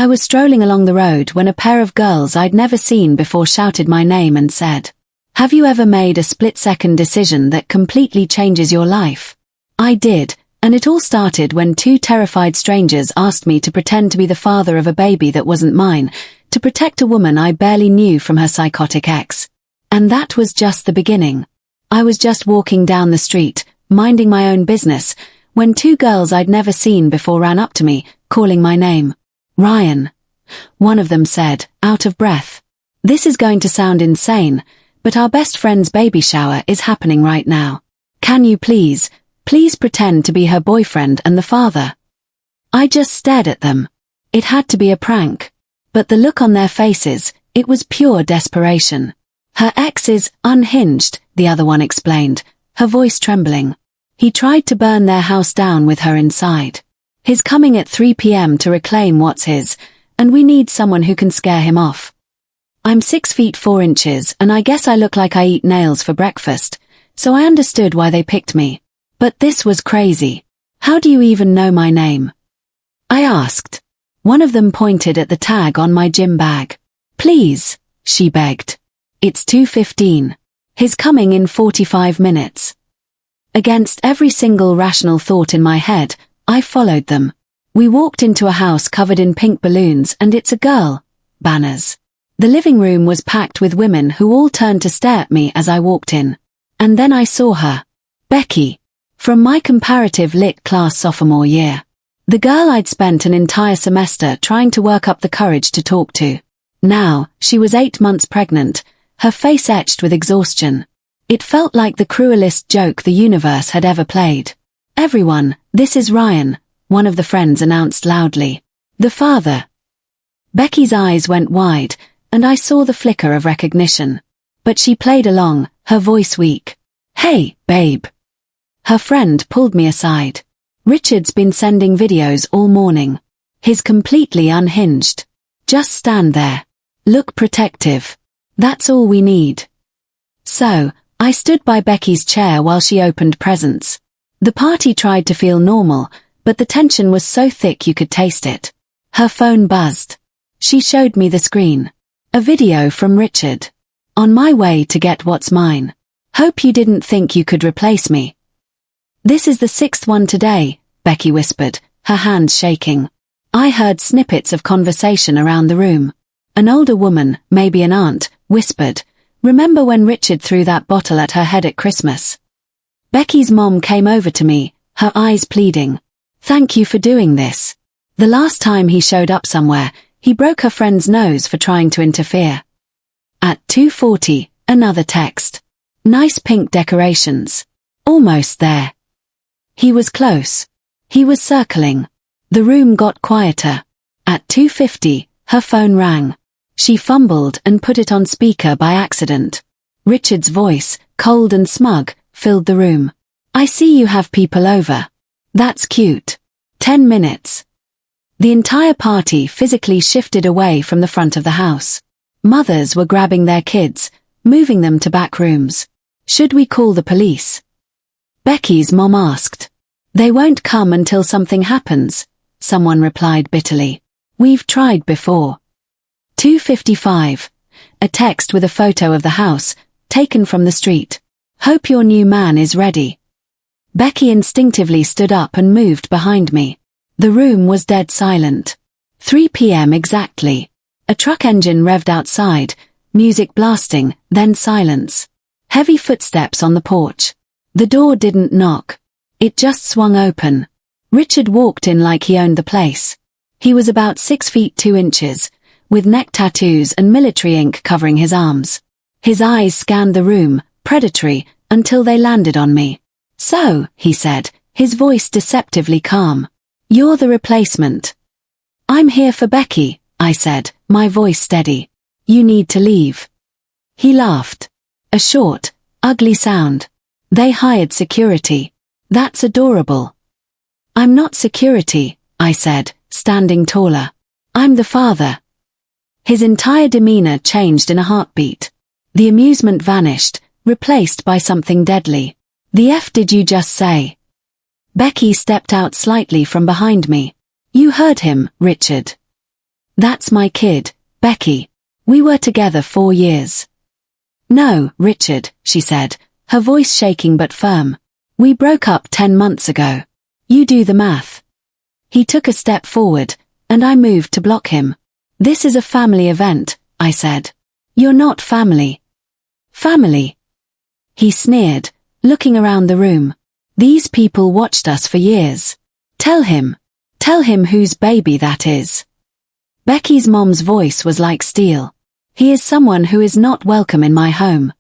I was strolling along the road when a pair of girls I'd never seen before shouted my name and said, "Have you ever made a split-second decision that completely changes your life?" I did, and it all started when two terrified strangers asked me to pretend to be the father of a baby that wasn't mine, to protect a woman I barely knew from her psychotic ex. And that was just the beginning. I was just walking down the street, minding my own business, when two girls I'd never seen before ran up to me, calling my name. "Ryan," one of them said, out of breath. "This is going to sound insane, but our best friend's baby shower is happening right now. Can you please pretend to be her boyfriend and the father?" I just stared at them. It had to be a prank. But the look on their faces, it was pure desperation. "Her ex is unhinged," the other one explained, her voice trembling. "He tried to burn their house down with her inside. He's coming at 3 p.m. to reclaim what's his, and we need someone who can scare him off. I'm 6 feet 4 inches and I guess I look like I eat nails for breakfast, so I understood why they picked me. But this was crazy. How do you even know my name?" I asked. One of them pointed at the tag on my gym bag. "Please," she begged. "It's 2:15. He's coming in 45 minutes. Against every single rational thought in my head, I followed them. We walked into a house covered in pink balloons and "It's a girl" banners. The living room was packed with women who all turned to stare at me as I walked in. And then I saw her. Becky. From my comparative lit class sophomore year. The girl I'd spent an entire semester trying to work up the courage to talk to. Now, she was 8 months pregnant, her face etched with exhaustion. It felt like the cruelest joke the universe had ever played. "Everyone, this is Ryan," one of the friends announced loudly. "The father." Becky's eyes went wide, and I saw the flicker of recognition. But she played along, her voice weak. "Hey, babe." Her friend pulled me aside. "Richard's been sending videos all morning. He's completely unhinged. Just stand there. Look protective. That's all we need." So, I stood by Becky's chair while she opened presents. The party tried to feel normal, but the tension was so thick you could taste it. Her phone buzzed. She showed me the screen. A video from Richard. "On my way to get what's mine. Hope you didn't think you could replace me." "This is the 6th one today," Becky whispered, her hands shaking. I heard snippets of conversation around the room. An older woman, maybe an aunt, whispered, "Remember when Richard threw that bottle at her head at Christmas?" Becky's mom came over to me, her eyes pleading. "Thank you for doing this. The last time he showed up somewhere, he broke her friend's nose for trying to interfere." At 2:40, another text. "Nice pink decorations. Almost there." He was close. He was circling. The room got quieter. At 2:50, her phone rang. She fumbled and put it on speaker by accident. Richard's voice, cold and smug, filled the room. "I see you have people over. That's cute. 10 minutes. The entire party physically shifted away from the front of the house. Mothers were grabbing their kids, moving them to back rooms. "Should we call the police?" Becky's mom asked. "They won't come until something happens," someone replied bitterly. "We've tried before." 2:55. A text with a photo of the house, taken from the street. "Hope your new man is ready." Becky instinctively stood up and moved behind me. The room was dead silent. 3 p.m. exactly. A truck engine revved outside, music blasting, then silence. Heavy footsteps on the porch. The door didn't knock. It just swung open. Richard walked in like he owned the place. He was about 6 feet 2 inches, with neck tattoos and military ink covering his arms. His eyes scanned the room, predatory, until they landed on me. "So," he said, his voice deceptively calm. "You're the replacement." "I'm here for Becky," I said, my voice steady. "You need to leave." He laughed. A short, ugly sound. "They hired security. That's adorable." "I'm not security," I said, standing taller. "I'm the father." His entire demeanor changed in a heartbeat. The amusement vanished, replaced by something deadly. "The F did you just say?" Becky stepped out slightly from behind me. "You heard him, Richard." That's my kid, Becky. We were together 4 years. No, Richard, she said, her voice shaking but firm. We broke up 10 months ago. You do the math. He took a step forward, and I moved to block him. This is a family event, I said. You're not family. Family. He sneered, looking around the room. These people watched us for years. Tell him whose baby that is. Becky's mom's voice was like steel. He is someone who is not welcome in my home.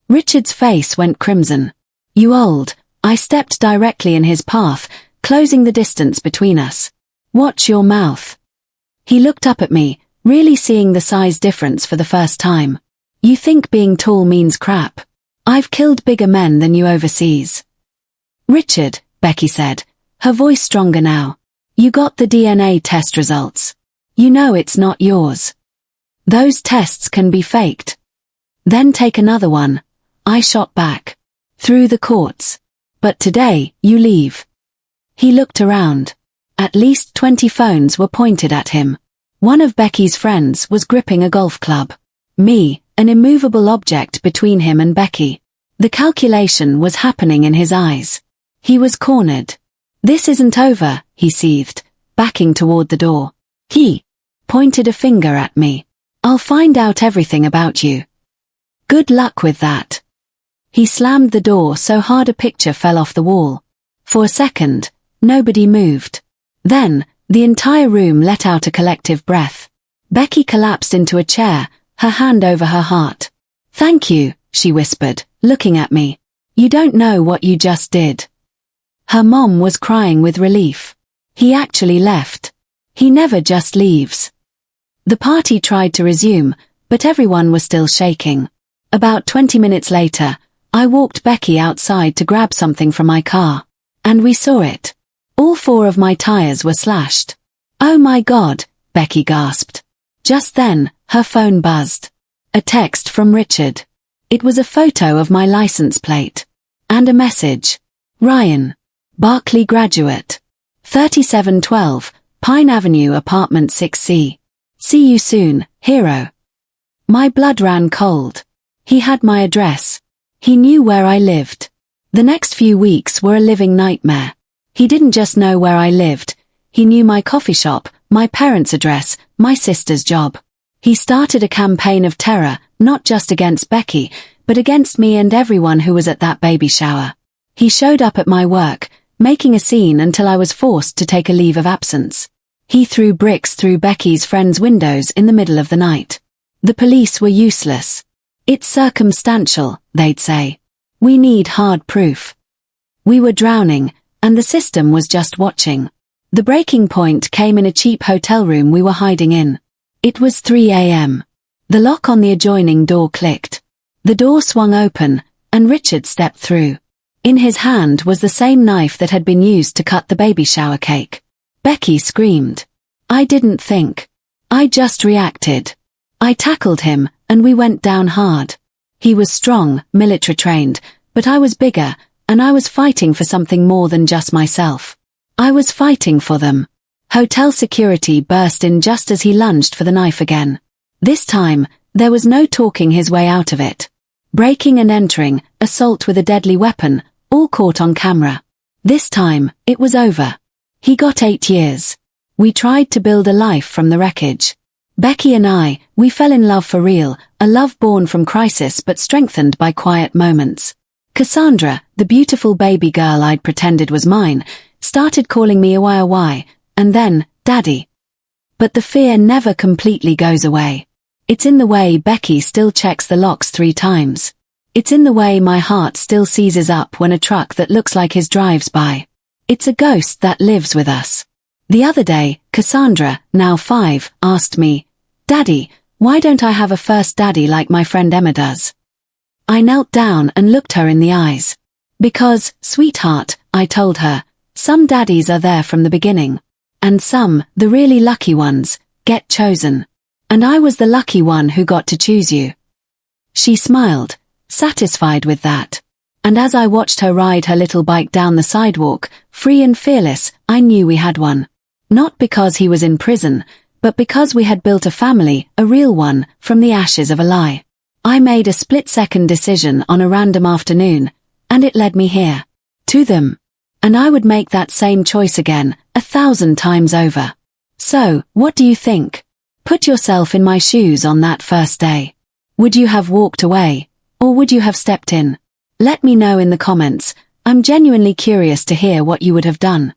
Richard's face went crimson. You old. I stepped directly in his path, closing the distance between us. Watch your mouth. He looked up at me, really seeing the size difference for the first time. You think being tall means crap. I've killed bigger men than you overseas. Richard, Becky said, her voice stronger now. You got the DNA test results. You know it's not yours. Those tests can be faked. Then take another one. I shot back. Through the courts. But today, you leave. He looked around. At least 20 phones were pointed at him. One of Becky's friends was gripping a golf club. Me, an immovable object between him and Becky. The calculation was happening in his eyes. He was cornered. This isn't over, he seethed, backing toward the door. He pointed a finger at me. I'll find out everything about you. Good luck with that. He slammed the door so hard a picture fell off the wall. For a second, nobody moved. Then, the entire room let out a collective breath. Becky collapsed into a chair, her hand over her heart. Thank you, she whispered, looking at me. You don't know what you just did. Her mom was crying with relief. He actually left. He never just leaves. The party tried to resume, but everyone was still shaking. About 20 minutes later, I walked Becky outside to grab something from my car. And we saw it. All 4 of my tires were slashed. Oh my God, Becky gasped. Just then, her phone buzzed. A text from Richard. It was a photo of my license plate. And a message. Ryan. Berkeley graduate. 3712, Pine Avenue, apartment 6C. See you soon, hero. My blood ran cold. He had my address. He knew where I lived. The next few weeks were a living nightmare. He didn't just know where I lived. He knew my coffee shop, my parents' address, my sister's job. He started a campaign of terror, not just against Becky, but against me and everyone who was at that baby shower. He showed up at my work, making a scene until I was forced to take a leave of absence. He threw bricks through Becky's friends' windows in the middle of the night. The police were useless. It's circumstantial, they'd say. We need hard proof. We were drowning, and the system was just watching. The breaking point came in a cheap hotel room we were hiding in. It was 3 a.m. The lock on the adjoining door clicked. The door swung open, and Richard stepped through. In his hand was the same knife that had been used to cut the baby shower cake. Becky screamed. I didn't think. I just reacted. I tackled him, and we went down hard. He was strong, military trained, but I was bigger, and I was fighting for something more than just myself. I was fighting for them. Hotel security burst in just as he lunged for the knife again. This time, there was no talking his way out of it. Breaking and entering, assault with a deadly weapon, all caught on camera. This time, it was over. He got 8 years. We tried to build a life from the wreckage. Becky and I, we fell in love for real, a love born from crisis but strengthened by quiet moments. Cassandra, the beautiful baby girl I'd pretended was mine, started calling me why, and then, Daddy. But the fear never completely goes away. It's in the way Becky still checks the locks 3 times. It's in the way my heart still seizes up when a truck that looks like his drives by. It's a ghost that lives with us. The other day, Cassandra, now 5, asked me, Daddy, why don't I have a first daddy like my friend Emma does? I knelt down and looked her in the eyes. Because, sweetheart, I told her, some daddies are there from the beginning. And some, the really lucky ones, get chosen. And I was the lucky one who got to choose you. She smiled, satisfied with that. And as I watched her ride her little bike down the sidewalk, free and fearless, I knew we had one. Not because he was in prison, But because we had built a family, a real one, from the ashes of a lie, I made a split-second decision on a random afternoon, and it led me here. To them. And I would make that same choice again, 1,000 times over. So, what do you think? Put yourself in my shoes on that first day. Would you have walked away, or would you have stepped in? Let me know in the comments. I'm genuinely curious to hear what you would have done.